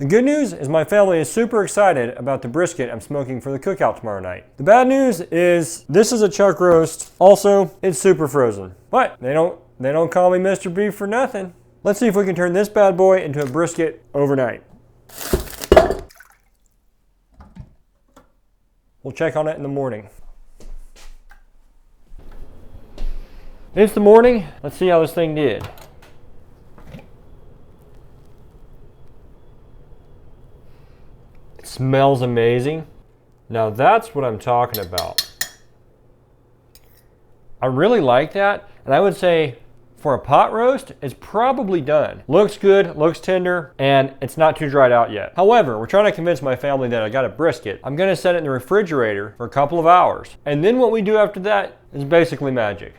The good news is my family is super excited about the brisket I'm smoking for the cookout tomorrow night. The bad news is this is a chuck roast. Also, it's super frozen. But they don't call me Mr. Beef for nothing. Let's see if we can turn this bad boy into a brisket overnight. We'll check on it in the morning. It's the morning. Let's see how this thing did. It smells amazing. Now that's what I'm talking about. I really like that, and I would say for a pot roast, it's probably done. Looks good, looks tender, and it's not too dried out yet. However, we're trying to convince my family that I got a brisket. I'm gonna set it in the refrigerator for a couple of hours. And then what we do after that is basically magic.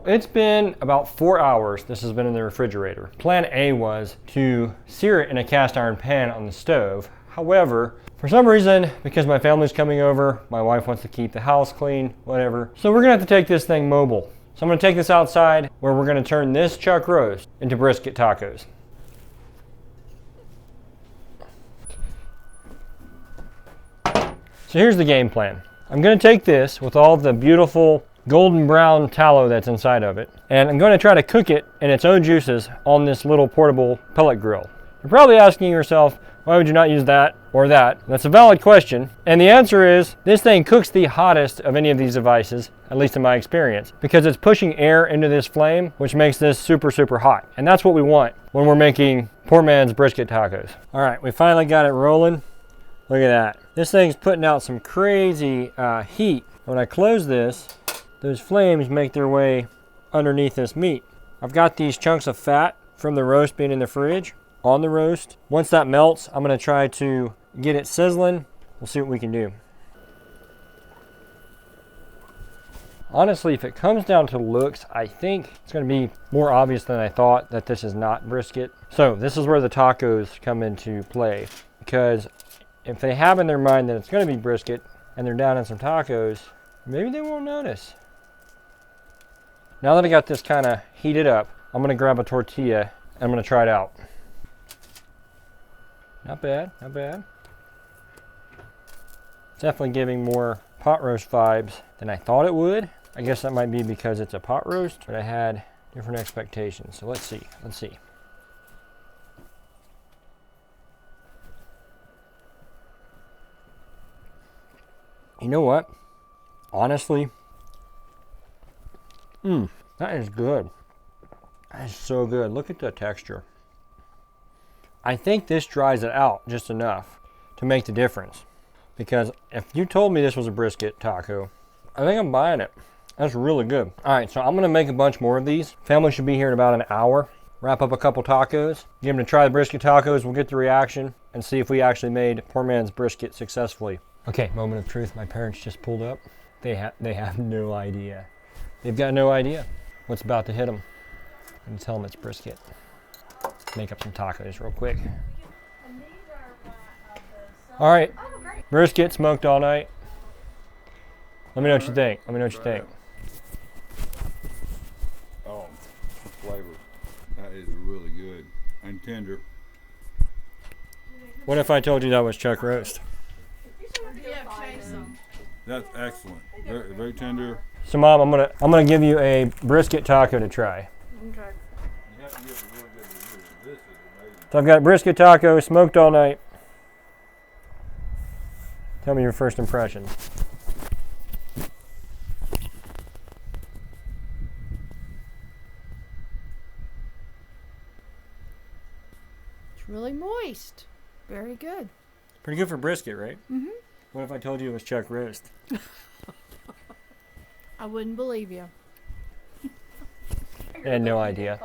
It's been about 4 hours this has been in the refrigerator. Plan A was to sear it in a cast iron pan on the stove. However, for some reason, because my family's coming over, my wife wants to keep the house clean, whatever. So we're gonna have to take this thing mobile. So I'm gonna take this outside where we're gonna turn this chuck roast into brisket tacos. So here's the game plan. I'm gonna take this with all the beautiful golden brown tallow that's inside of it, and I'm going to try to cook it in its own juices on this little portable pellet grill. You're probably asking yourself, why would you not use that or that? That's a valid question, and the answer is this thing cooks the hottest of any of these devices, at least in my experience, because it's pushing air into this flame, which makes this super, super hot. And that's what we want when we're making poor man's brisket tacos. All right, we finally got it rolling. Look at that. This thing's putting out some crazy heat. When I close this, those flames make their way underneath this meat. I've got these chunks of fat from the roast being in the fridge on the roast. Once that melts, I'm gonna try to get it sizzling. We'll see what we can do. Honestly, if it comes down to looks, I think it's gonna be more obvious than I thought that this is not brisket. So this is where the tacos come into play, because if they have in their mind that it's gonna be brisket and they're down in some tacos, maybe they won't notice. Now that I got this kind of heated up, I'm gonna grab a tortilla and I'm gonna try it out. Not bad, not bad. It's definitely giving more pot roast vibes than I thought it would. I guess that might be because it's a pot roast, but I had different expectations. So let's see, let's see. You know what? Honestly, that is good. That is so good. Look at the texture. I think this dries it out just enough to make the difference. Because if you told me this was a brisket taco, I think I'm buying it. That's really good. All right, so I'm gonna make a bunch more of these. Family should be here in about an hour. Wrap up a couple tacos. Get them to try the brisket tacos. We'll get the reaction and see if we actually made poor man's brisket successfully. Okay, moment of truth. My parents just pulled up. They have no idea. They've got no idea what's about to hit them. I'm gonna tell them it's brisket. Make up some tacos real quick. All right, brisket smoked all night. Let me know what you think. Let me know what you think. Oh, flavor. That is really good and tender. What if I told you that was chuck roast? That's excellent. Very, very tender. So Mom, I'm gonna give you a brisket taco to try. Okay. You have to give a really good review. This is amazing. So I've got brisket taco smoked all night. Tell me your first impressions. It's really moist. Very good. Pretty good for brisket, right? Mm-hmm. What if I told you it was chuck roast? I wouldn't believe you. I had no idea.